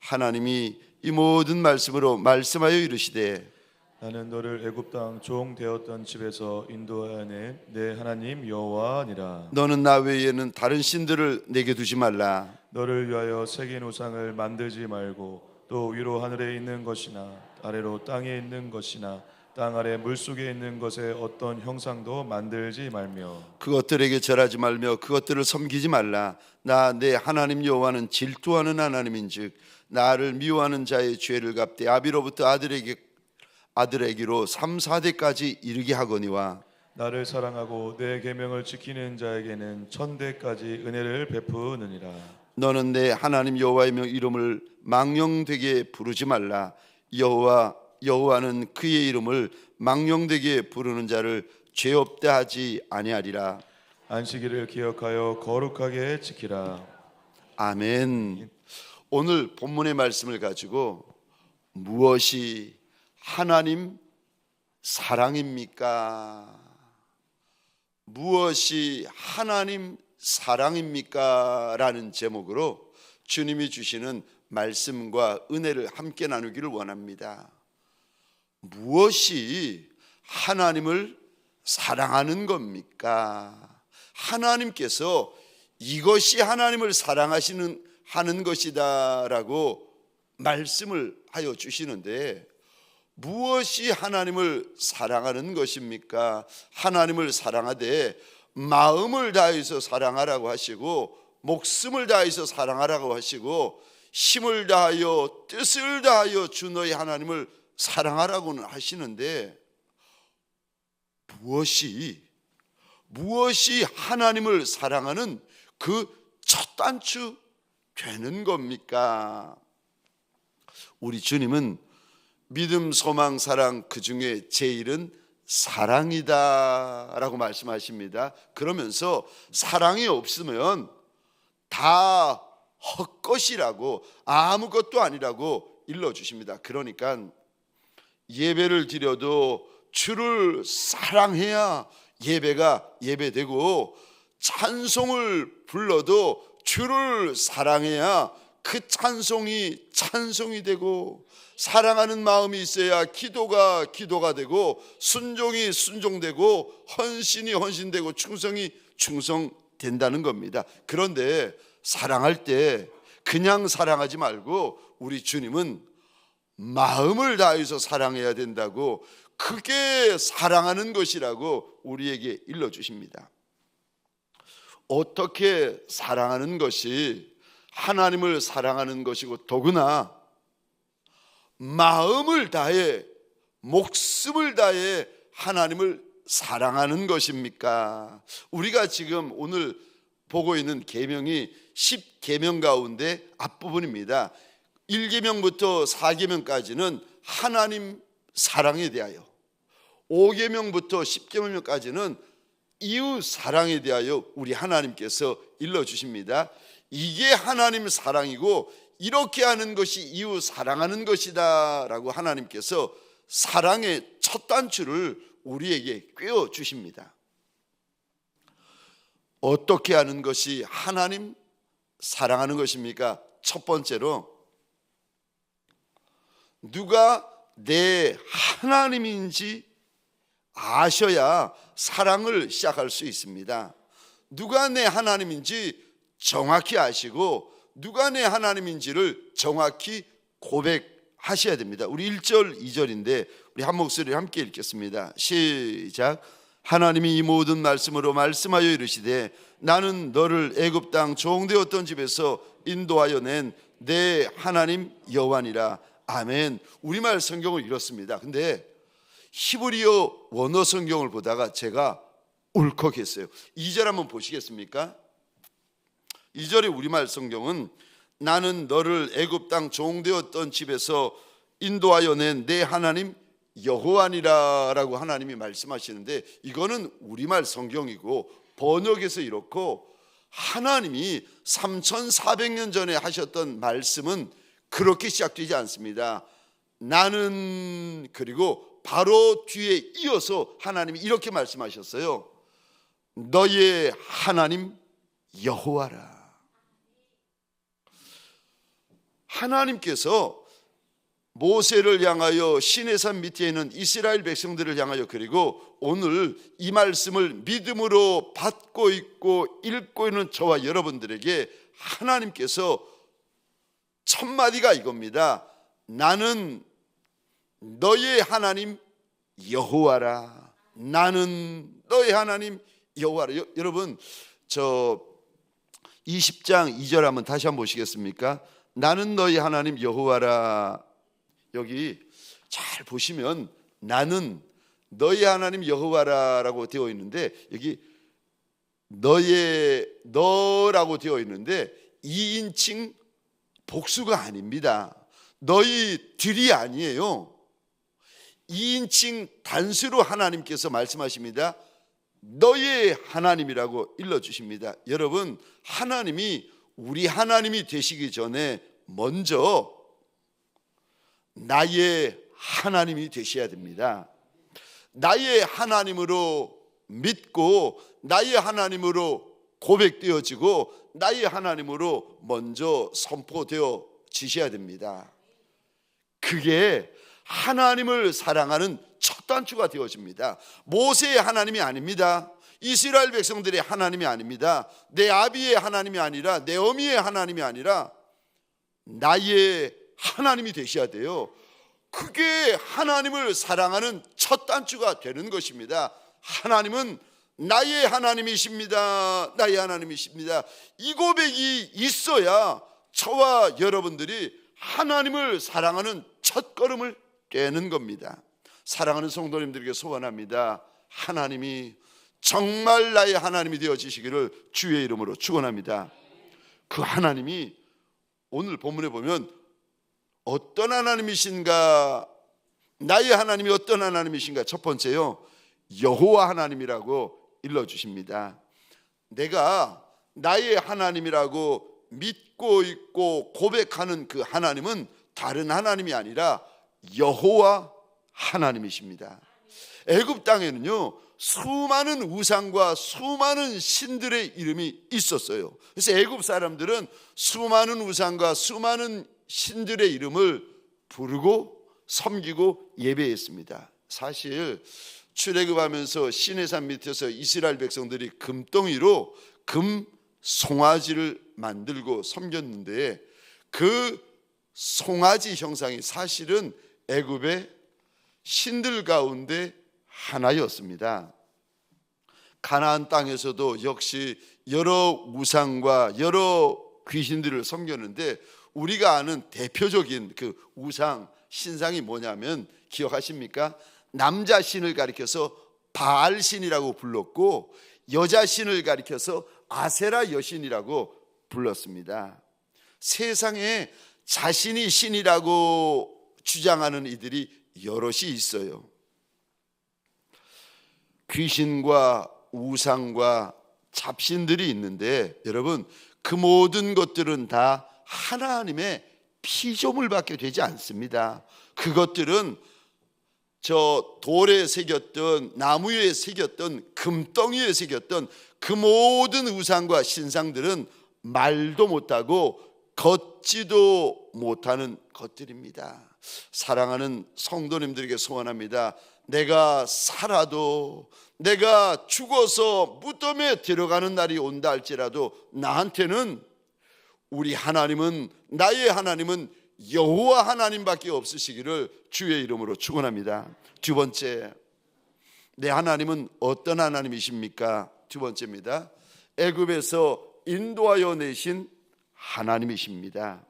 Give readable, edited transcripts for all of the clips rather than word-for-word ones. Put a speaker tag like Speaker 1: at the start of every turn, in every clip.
Speaker 1: 하나님이 이 모든 말씀으로 말씀하여 이르시되
Speaker 2: 나는 너를 애굽 땅 종 되었던 집에서 인도하여 낸 내 하나님 여호와니라.
Speaker 1: 너는 나 외에는 다른 신들을 내게 두지 말라.
Speaker 2: 너를 위하여 새긴 우상을 만들지 말고 또 위로 하늘에 있는 것이나 아래로 땅에 있는 것이나 땅 아래 물속에 있는 것의 어떤 형상도 만들지 말며
Speaker 1: 그것들에게 절하지 말며 그것들을 섬기지 말라. 나 내 하나님 여호와는 질투하는 하나님인즉 나를 미워하는 자의 죄를 갚되 아비로부터 아들에게로 3, 4대까지 이르게 하거니와
Speaker 2: 나를 사랑하고 내 계명을 지키는 자에게는 1000대까지 은혜를 베푸느니라.
Speaker 1: 너는 내 하나님 여호와의 이름을 망령되게 부르지 말라. 여호와는 그의 이름을 망령되게 부르는 자를 죄 없다 하지 아니하리라.
Speaker 2: 안식일을 기억하여 거룩하게 지키라.
Speaker 1: 아멘. 오늘 본문의 말씀을 가지고 무엇이 하나님 사랑입니까? 무엇이 하나님 사랑입니까? 라는 제목으로 주님이 주시는 말씀과 은혜를 함께 나누기를 원합니다. 무엇이 하나님을 사랑하는 겁니까? 하나님께서 이것이 하나님을 하는 것이다라고 말씀을 하여 주시는데 무엇이 하나님을 사랑하는 것입니까? 하나님을 사랑하되 마음을 다해서 사랑하라고 하시고 목숨을 다해서 사랑하라고 하시고 힘을 다하여 뜻을 다하여 주 너희 하나님을 사랑하라고는 하시는데 무엇이 하나님을 사랑하는 그 첫 단추 되는 겁니까? 우리 주님은 믿음, 소망, 사랑 그 중에 제일은 사랑이다 라고 말씀하십니다. 그러면서 사랑이 없으면 다 헛것이라고 아무것도 아니라고 일러주십니다. 그러니까 예배를 드려도 주를 사랑해야 예배가 예배되고 찬송을 불러도 주를 사랑해야 그 찬송이 찬송이 되고 사랑하는 마음이 있어야 기도가 되고 순종이 순종되고 헌신이 헌신되고 충성이 충성된다는 겁니다. 그런데 사랑할 때 그냥 사랑하지 말고 우리 주님은 마음을 다해서 사랑해야 된다고 그게 사랑하는 것이라고 우리에게 일러주십니다. 어떻게 사랑하는 것이 하나님을 사랑하는 것이고 더구나 마음을 다해 목숨을 다해 하나님을 사랑하는 것입니까? 우리가 지금 오늘 보고 있는 계명이 10계명 가운데 앞부분입니다. 1계명부터 4계명까지는 하나님 사랑에 대하여 5계명부터 10계명까지는 이웃 사랑에 대하여 우리 하나님께서 일러주십니다. 이게 하나님 사랑이고 이렇게 하는 것이 이웃 사랑하는 것이다 라고 하나님께서 사랑의 첫 단추를 우리에게 꿰어 주십니다. 어떻게 하는 것이 하나님 사랑하는 것입니까? 첫 번째로 누가 내 하나님인지 아셔야 사랑을 시작할 수 있습니다. 누가 내 하나님인지 정확히 아시고 누가 내 하나님인지를 정확히 고백하셔야 됩니다. 우리 1절 2절인데 우리 한 목소리를 함께 읽겠습니다. 시작. 하나님이 이 모든 말씀으로 말씀하여 이르시되 나는 너를 애굽 땅 종되었던 집에서 인도하여 낸 내 하나님 여호와니라. 아멘. 우리말 성경을 읽었습니다. 근데 히브리어 원어 성경을 보다가 제가 울컥했어요. 2절 한번 보시겠습니까? 2절의 우리말 성경은 나는 너를 애굽 땅 종되었던 집에서 인도하여 낸 내 하나님 여호와니라라고 하나님이 말씀하시는데 이거는 우리말 성경이고 번역에서 이렇고 하나님이 3400년 전에 하셨던 말씀은 그렇게 시작되지 않습니다. 나는 그리고 바로 뒤에 이어서 하나님이 이렇게 말씀하셨어요. 너의 하나님 여호와라. 하나님께서 모세를 향하여 시내산 밑에 있는 이스라엘 백성들을 향하여, 그리고 오늘 이 말씀을 믿음으로 받고 있고 읽고 있는 저와 여러분들에게 하나님께서 첫 마디가 이겁니다. 나는 너의 하나님 여호와라. 나는 너의 하나님 여호와라. 여러분, 저 20장 2절 한번 다시 한번 보시겠습니까? 나는 너의 하나님 여호와라. 여기 잘 보시면 나는 너의 하나님 여호와라라고 되어 있는데, 여기 너라고 되어 있는데 2인칭 복수가 아닙니다. 너희들이 아니에요. 2인칭 단수로 하나님께서 말씀하십니다. 너의 하나님이라고 일러주십니다. 여러분, 하나님이 우리 하나님이 되시기 전에 먼저 나의 하나님이 되셔야 됩니다. 나의 하나님으로 믿고 나의 하나님으로 고백되어지고 나의 하나님으로 먼저 선포되어 지셔야 됩니다. 그게 하나님을 사랑하는 첫 단추가 되어집니다. 모세의 하나님이 아닙니다. 이스라엘 백성들의 하나님이 아닙니다. 내 아비의 하나님이 아니라, 내 어미의 하나님이 아니라 나의 하나님이 되셔야 돼요. 그게 하나님을 사랑하는 첫 단추가 되는 것입니다. 하나님은 나의 하나님이십니다. 나의 하나님이십니다. 이 고백이 있어야 저와 여러분들이 하나님을 사랑하는 첫걸음을 떼는 겁니다. 사랑하는 성도님들에게 소원합니다. 하나님이 정말 나의 하나님이 되어지시기를 주의 이름으로 축원합니다. 그 하나님이 오늘 본문에 보면 어떤 하나님이신가, 나의 하나님이 어떤 하나님이신가, 첫 번째요, 여호와 하나님이라고 일러주십니다. 내가 나의 하나님이라고 믿고 있고 고백하는 그 하나님은 다른 하나님이 아니라 여호와 하나님이십니다. 애굽 땅에는요, 수많은 우상과 수많은 신들의 이름이 있었어요. 그래서 애굽 사람들은 수많은 우상과 수많은 신들의 이름을 부르고 섬기고 예배했습니다. 사실 출애굽하면서 시내산 밑에서 이스라엘 백성들이 금덩이로 금 송아지를 만들고 섬겼는데, 그 송아지 형상이 사실은 애굽의 신들 가운데 하나였습니다. 가나안 땅에서도 역시 여러 우상과 여러 귀신들을 섬겼는데, 우리가 아는 대표적인 그 우상 신상이 뭐냐면 기억하십니까? 남자 신을 가리켜서 바알 신이라고 불렀고, 여자 신을 가리켜서 아세라 여신이라고 불렀습니다. 세상에 자신이 신이라고 주장하는 이들이 여럿이 있어요. 귀신과 우상과 잡신들이 있는데, 여러분, 그 모든 것들은 다 하나님의 피조물밖에 되지 않습니다. 그것들은 저 돌에 새겼던, 나무에 새겼던, 금덩이에 새겼던 그 모든 우상과 신상들은 말도 못하고 걷지도 못하는 것들입니다. 사랑하는 성도님들에게 소원합니다. 내가 살아도, 내가 죽어서 무덤에 들어가는 날이 온다 할지라도 나한테는 우리 하나님은, 나의 하나님은 여호와 하나님밖에 없으시기를 주의 이름으로 축원합니다. 두 번째, 내 하나님은 어떤 하나님이십니까? 두 번째입니다. 애굽에서 인도하여 내신 하나님이십니다.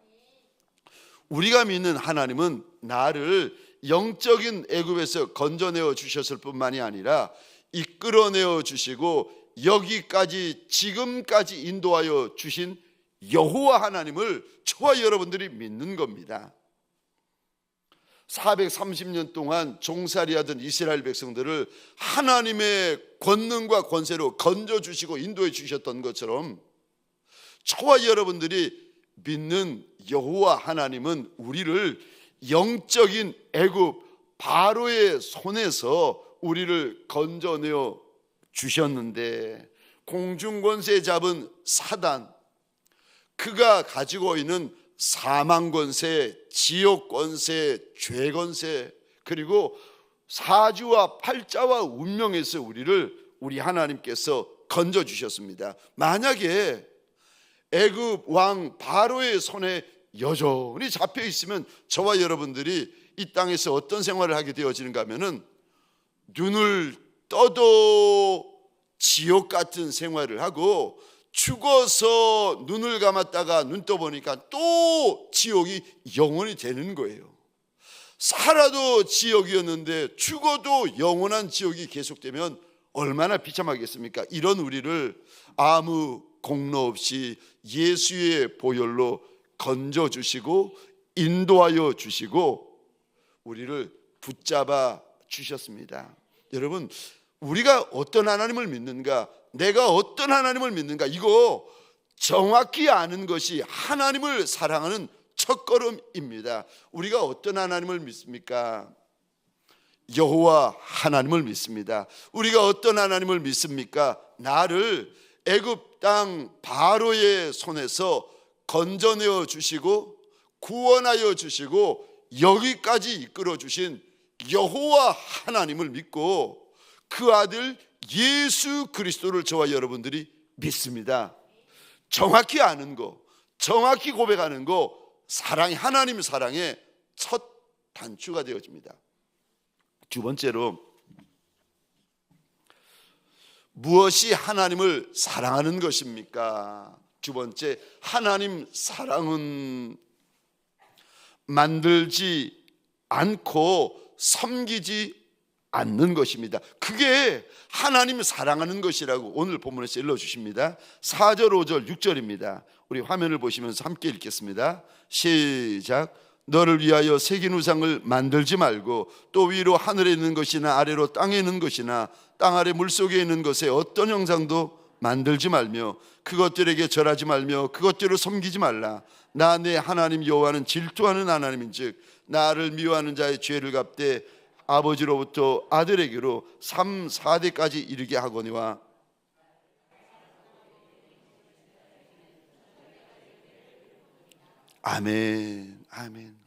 Speaker 1: 우리가 믿는 하나님은 나를 영적인 애굽에서 건져내어 주셨을 뿐만이 아니라 이끌어내어 주시고 여기까지, 지금까지 인도하여 주신 여호와 하나님을 저와 여러분들이 믿는 겁니다. 430년 동안 종살이하던 이스라엘 백성들을 하나님의 권능과 권세로 건져주시고 인도해 주셨던 것처럼 저와 여러분들이 믿는 여호와 하나님은 우리를 영적인 애굽 바로의 손에서 우리를 건져내어 주셨는데, 공중권세 잡은 사단, 그가 가지고 있는 사망 권세, 지옥 권세, 죄 권세, 그리고 사주와 팔자와 운명에서 우리 하나님께서 건져 주셨습니다. 만약에 애굽 왕 바로의 손에 여전히 잡혀 있으면 저와 여러분들이 이 땅에서 어떤 생활을 하게 되어지는가 하면은 눈을 떠도 지옥 같은 생활을 하고, 죽어서 눈을 감았다가 눈 떠보니까 또 지옥이 영원히 되는 거예요. 살아도 지옥이었는데 죽어도 영원한 지옥이 계속되면 얼마나 비참하겠습니까? 이런 우리를 아무 공로 없이 예수의 보혈로 건져주시고 인도하여 주시고 우리를 붙잡아 주셨습니다. 여러분, 우리가 어떤 하나님을 믿는가, 내가 어떤 하나님을 믿는가, 이거 정확히 아는 것이 하나님을 사랑하는 첫걸음입니다. 우리가 어떤 하나님을 믿습니까? 여호와 하나님을 믿습니다. 우리가 어떤 하나님을 믿습니까? 나를 애굽 땅 바로의 손에서 건져내어 주시고 구원하여 주시고 여기까지 이끌어 주신 여호와 하나님을 믿고 그 아들 예수 그리스도를 저와 여러분들이 믿습니다. 정확히 아는 거, 정확히 고백하는 거, 사랑이, 하나님 사랑의 첫 단추가 되어집니다. 두 번째로, 무엇이 하나님을 사랑하는 것입니까? 두 번째, 하나님 사랑은 만들지 않고 섬기지 않는 것입니다. 그게 하나님 사랑하는 것이라고 오늘 본문에서 일러주십니다. 4절, 5절, 6절입니다. 우리 화면을 보시면서 함께 읽겠습니다. 시작. 너를 위하여 새긴 우상을 만들지 말고 또 위로 하늘에 있는 것이나 아래로 땅에 있는 것이나 땅 아래 물속에 있는 것에 어떤 형상도 만들지 말며 그것들에게 절하지 말며 그것들을 섬기지 말라. 나 내 하나님 여호와는 질투하는 하나님인즉 나를 미워하는 자의 죄를 갚되 아버지로부터 아들에게로 3, 4대까지 이르게 하거니와. 아멘, 아멘.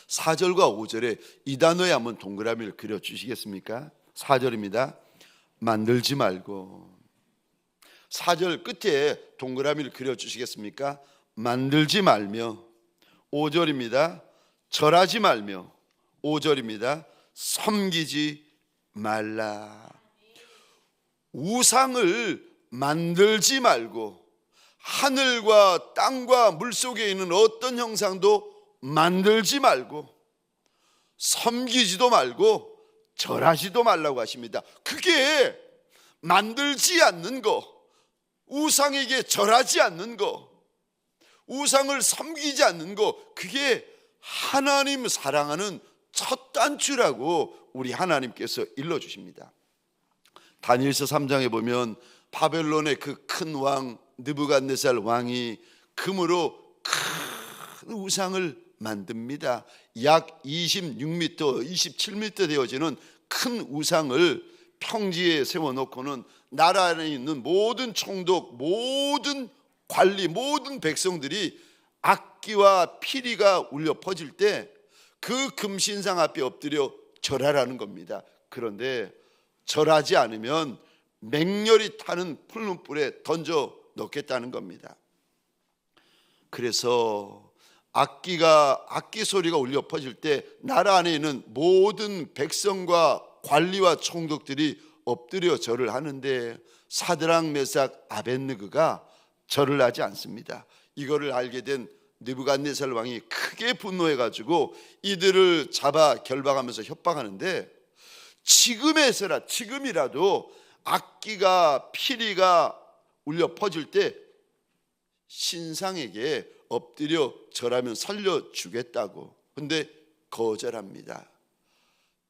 Speaker 1: 4절과 5절에 이 단어에 한번 동그라미를 그려주시겠습니까? 4절입니다. 만들지 말고. 4절 끝에 동그라미를 그려주시겠습니까? 만들지 말며. 5절입니다. 절하지 말며. 5절입니다. 섬기지 말라. 우상을 만들지 말고 하늘과 땅과 물속에 있는 어떤 형상도 만들지 말고 섬기지도 말고 절하지도 말라고 하십니다. 그게 만들지 않는 거, 우상에게 절하지 않는 거, 우상을 섬기지 않는 거, 그게 하나님 사랑하는 첫 단추라고 우리 하나님께서 일러주십니다. 다니엘서 3장에 보면 바벨론의 그 큰 왕 느부갓네살 왕이 금으로 큰 우상을 만듭니다. 약 26m, 27m 되어지는 큰 우상을 평지에 세워놓고는 나라 안에 있는 모든 총독, 모든 관리, 모든 백성들이 악기와 피리가 울려 퍼질 때 그 금신상 앞에 엎드려 절하라는 겁니다. 그런데 절하지 않으면 맹렬히 타는 풀문불에 던져 넣겠다는 겁니다. 그래서 악기 소리가 울려 퍼질 때 나라 안에 있는 모든 백성과 관리와 총독들이 엎드려 절을 하는데 사드락 메삭 아벳느고가 절을 하지 않습니다. 이거를 알게 된 느부갓네살 왕이 크게 분노해 가지고 이들을 잡아 결박하면서 협박하는데, 지금이라도 악기가 피리가 울려 퍼질 때 신상에게 엎드려 절하면 살려주겠다고. 근데 거절합니다.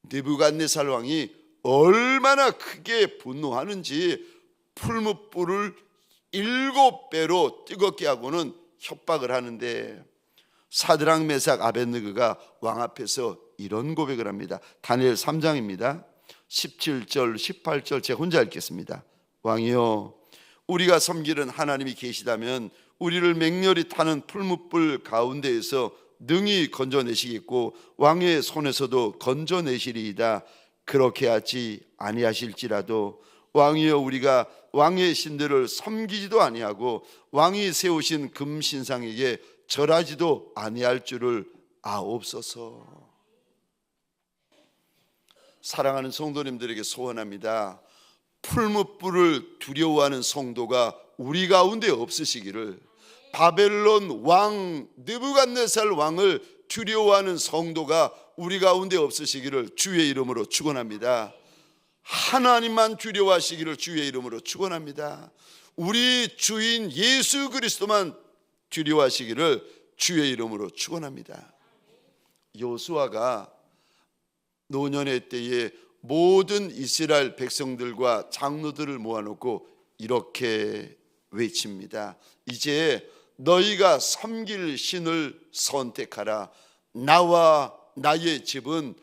Speaker 1: 느부갓네살 왕이 얼마나 크게 분노하는지 풀무불을 7배로 뜨겁게 하고는 협박을 하는데, 사드락 메삭 아벳느고가 왕 앞에서 이런 고백을 합니다. 다니엘 3장입니다. 17절 18절 제가 혼자 읽겠습니다. 왕이여, 우리가 섬기는 하나님이 계시다면 우리를 맹렬히 타는 풀무불 가운데에서 능히 건져내시겠고 왕의 손에서도 건져내시리이다. 그렇게 하지 아니하실지라도 왕이여 우리가 왕의 신들을 섬기지도 아니하고 왕이 세우신 금신상에게 절하지도 아니할 줄을 아옵소서. 사랑하는 성도님들에게 소원합니다. 풀무불을 두려워하는 성도가 우리 가운데 없으시기를, 바벨론 왕 느부갓네살 왕을 두려워하는 성도가 우리 가운데 없으시기를 주의 이름으로 축원합니다. 하나님만 두려워하시기를 주의 이름으로 축원합니다. 우리 주인 예수 그리스도만 두려워하시기를 주의 이름으로 축원합니다. 여호수아가 노년의 때에 모든 이스라엘 백성들과 장로들을 모아놓고 이렇게 외칩니다. 이제 너희가 섬길 신을 선택하라. 나와 나의 집은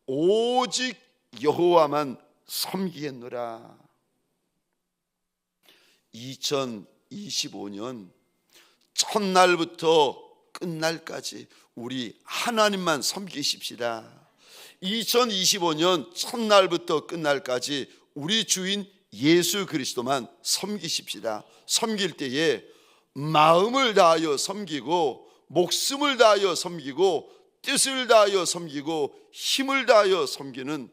Speaker 1: 오직 여호와만 섬기겠노라. 2025년 첫날부터 끝날까지 우리 하나님만 섬기십시다. 2025년 첫날부터 끝날까지 우리 주인 예수 그리스도만 섬기십시다. 섬길 때에 마음을 다하여 섬기고 목숨을 다하여 섬기고 뜻을 다하여 섬기고 힘을 다하여 섬기는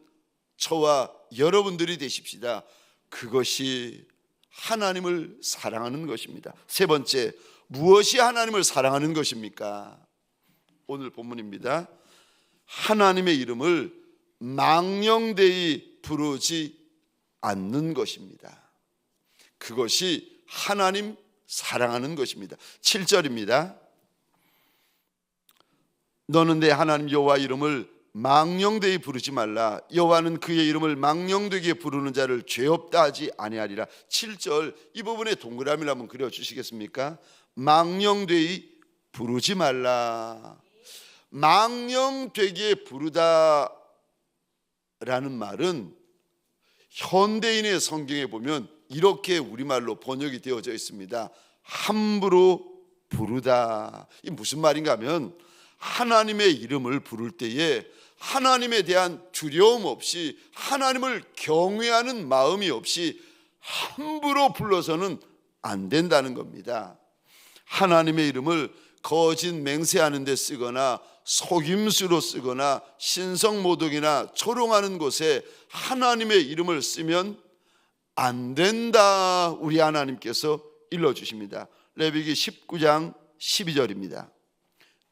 Speaker 1: 저와 여러분들이 되십시다. 그것이 하나님을 사랑하는 것입니다. 세 번째, 무엇이 하나님을 사랑하는 것입니까? 오늘 본문입니다. 하나님의 이름을 망령되이 부르지 않는 것입니다. 그것이 하나님 사랑하는 것입니다. 7절입니다. 너는 내 하나님 여호와 이름을 망령되이 부르지 말라. 여호와는 그의 이름을 망령되게 부르는 자를 죄 없다 하지 아니하리라. 7절 이 부분에 동그라미를 한번 그려주시겠습니까? 망령되이 부르지 말라. 망령되게 부르다라는 말은 현대인의 성경에 보면 이렇게 우리말로 번역이 되어져 있습니다. 함부로 부르다. 이 무슨 말인가 하면 하나님의 이름을 부를 때에 하나님에 대한 두려움 없이 하나님을 경외하는 마음이 없이 함부로 불러서는 안 된다는 겁니다. 하나님의 이름을 거짓 맹세하는 데 쓰거나 속임수로 쓰거나 신성모독이나 조롱하는 곳에 하나님의 이름을 쓰면 안 된다. 우리 하나님께서 일러주십니다. 레위기 19장 12절입니다.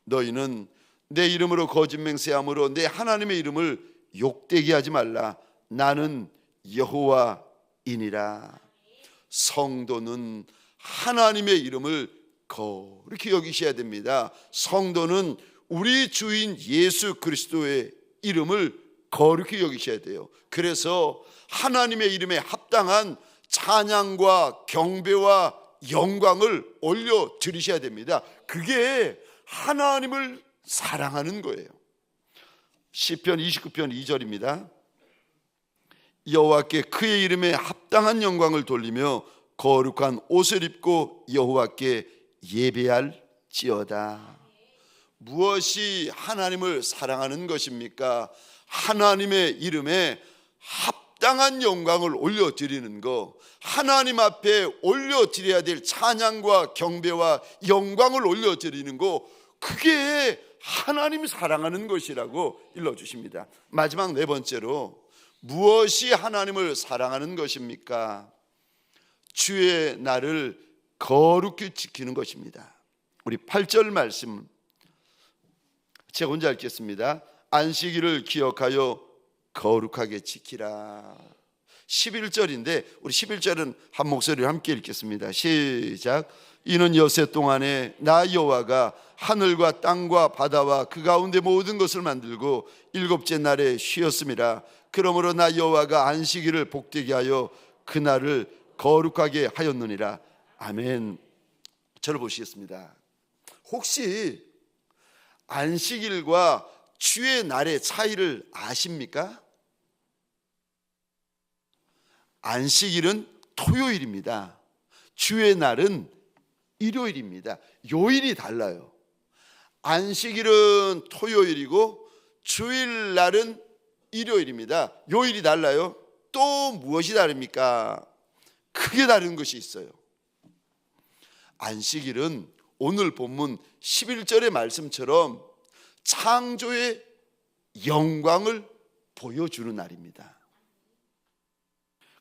Speaker 1: 너희는 내 이름으로 거짓 맹세함으로 내 하나님의 이름을 욕되게 하지 말라. 나는 여호와이니라. 성도는 하나님의 이름을 거룩히 여기셔야 됩니다. 성도는 우리 주인 예수 그리스도의 이름을 거룩히 여기셔야 돼요. 그래서 하나님의 이름에 합당한 찬양과 경배와 영광을 올려 드리셔야 됩니다. 그게 하나님을 사랑하는 거예요. 시편 29편 2절입니다. 여호와께 그의 이름에 합당한 영광을 돌리며 거룩한 옷을 입고 여호와께 예배할지어다. 무엇이 하나님을 사랑하는 것입니까? 하나님의 이름에 합당한 영광을 올려드리는 것, 하나님 앞에 올려드려야 될 찬양과 경배와 영광을 올려드리는 것, 그게 하나님 사랑하는 것이라고 일러주십니다. 마지막 네 번째로 무엇이 하나님을 사랑하는 것입니까? 주의 날을 거룩히 지키는 것입니다. 우리 8절 말씀 제가 혼자 읽겠습니다. 안식일을 기억하여 거룩하게 지키라. 11절인데 우리 11절은 한 목소리로 함께 읽겠습니다. 시작. 이는 여세 동안에 나 여호와가 하늘과 땅과 바다와 그 가운데 모든 것을 만들고 일곱째 날에 쉬었음이라. 그러므로 나 여호와가 안식일을 복되게 하여 그날을 거룩하게 하였느니라. 아멘. 저를 보시겠습니다. 혹시 안식일과 주의 날의 차이를 아십니까? 안식일은 토요일입니다. 주의 날은 일요일입니다. 요일이 달라요. 안식일은 토요일이고 주일날은 일요일입니다. 요일이 달라요. 또 무엇이 다릅니까? 크게 다른 것이 있어요. 안식일은 오늘 본문 11절의 말씀처럼 창조의 영광을 보여주는 날입니다.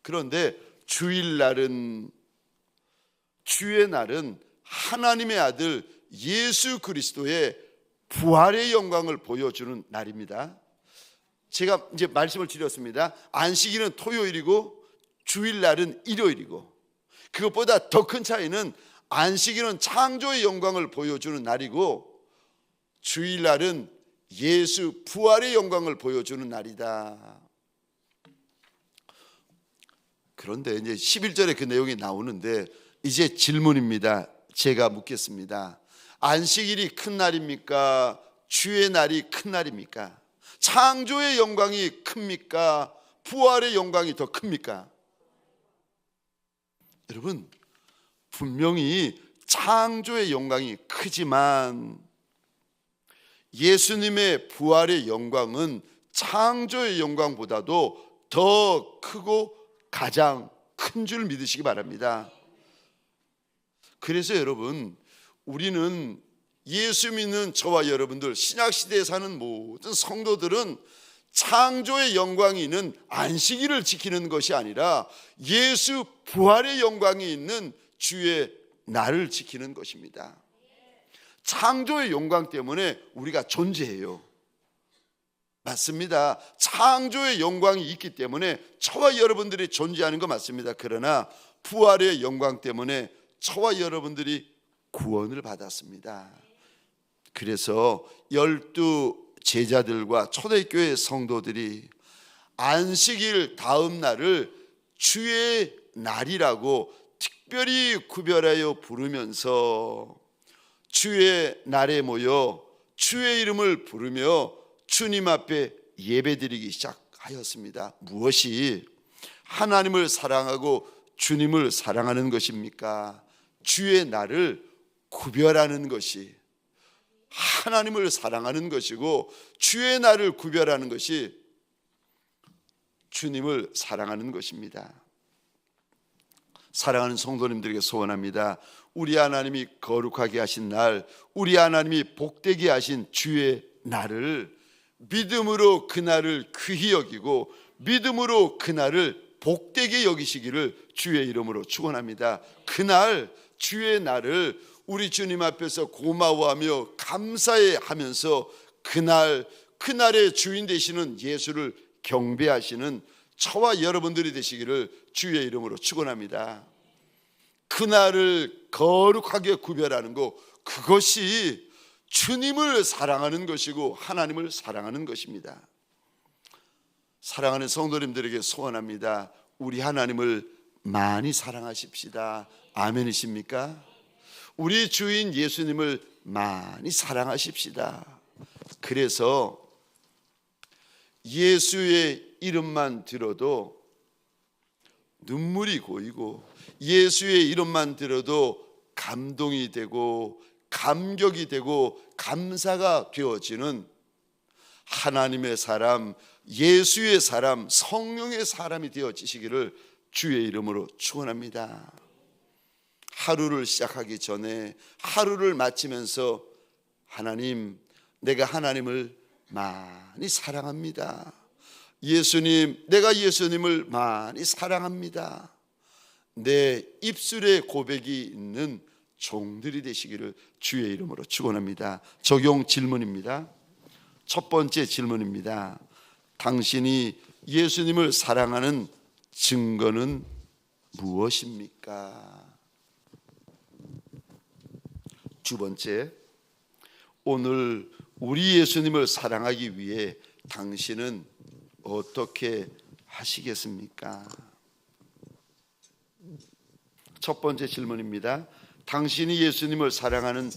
Speaker 1: 그런데 주일날은, 주의 날은 하나님의 아들 예수 그리스도의 부활의 영광을 보여주는 날입니다. 제가 이제 말씀을 드렸습니다. 안식일은 토요일이고 주일날은 일요일이고, 그것보다 더 큰 차이는 안식일은 창조의 영광을 보여주는 날이고 주일날은 예수 부활의 영광을 보여주는 날이다. 그런데 이제 11절에 그 내용이 나오는데 이제 질문입니다. 제가 묻겠습니다. 안식일이 큰 날입니까? 주의 날이 큰 날입니까? 창조의 영광이 큽니까? 부활의 영광이 더 큽니까? 여러분, 분명히 창조의 영광이 크지만 예수님의 부활의 영광은 창조의 영광보다도 더 크고 가장 큰 줄 믿으시기 바랍니다. 그래서 여러분, 우리는 예수 믿는 저와 여러분들, 신약시대에 사는 모든 성도들은 창조의 영광이 있는 안식일을 지키는 것이 아니라 예수 부활의 영광이 있는 주의 날을 지키는 것입니다. 창조의 영광 때문에 우리가 존재해요. 맞습니다. 창조의 영광이 있기 때문에 저와 여러분들이 존재하는 거 맞습니다. 그러나 부활의 영광 때문에 저와 여러분들이 구원을 받았습니다. 그래서 12 제자들과 초대교회 성도들이 안식일 다음 날을 주의 날이라고 특별히 구별하여 부르면서 주의 날에 모여 주의 이름을 부르며 주님 앞에 예배드리기 시작하였습니다. 무엇이 하나님을 사랑하고 주님을 사랑하는 것입니까? 주의 날을 구별하는 것이 하나님을 사랑하는 것이고, 주의 날을 구별하는 것이 주님을 사랑하는 것입니다. 사랑하는 성도님들에게 소원합니다. 우리 하나님이 거룩하게 하신 날, 우리 하나님이 복되게 하신 주의 날을 믿음으로 그 날을 귀히 여기고 믿음으로 그 날을 복되게 여기시기를 주의 이름으로 축원합니다. 그날 주의 날을 우리 주님 앞에서 고마워하며 감사해 하면서 그날의 주인 되시는 예수를 경배하시는 저와 여러분들이 되시기를 주의 이름으로 축원합니다. 그날을 거룩하게 구별하는 것, 그것이 주님을 사랑하는 것이고 하나님을 사랑하는 것입니다. 사랑하는 성도님들에게 소원합니다. 우리 하나님을 많이 사랑하십시다. 아멘이십니까? 우리 주인 예수님을 많이 사랑하십시다. 그래서 예수의 이름만 들어도 눈물이 고이고 예수의 이름만 들어도 감동이 되고 감격이 되고 감사가 되어지는 하나님의 사람, 예수의 사람, 성령의 사람이 되어지시기를 주의 이름으로 축원합니다. 하루를 시작하기 전에, 하루를 마치면서 하나님, 내가 하나님을 많이 사랑합니다. 예수님, 내가 예수님을 많이 사랑합니다. 내 입술에 고백이 있는 종들이 되시기를 주의 이름으로 축원합니다. 적용 질문입니다. 첫 번째 질문입니다. 당신이 예수님을 사랑하는 증거는 무엇입니까? 두 번째, 오늘 우리 예수님을 사랑하기 위해 당신은 어떻게 하시겠습니까? 첫 번째 질문입니다. 당신이 예수님을 사랑하는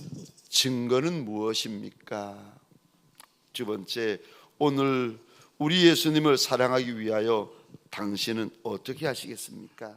Speaker 1: 증거는 무엇입니까? 두 번째, 오늘 우리 예수님을 사랑하기 위하여 당신은 어떻게 하시겠습니까?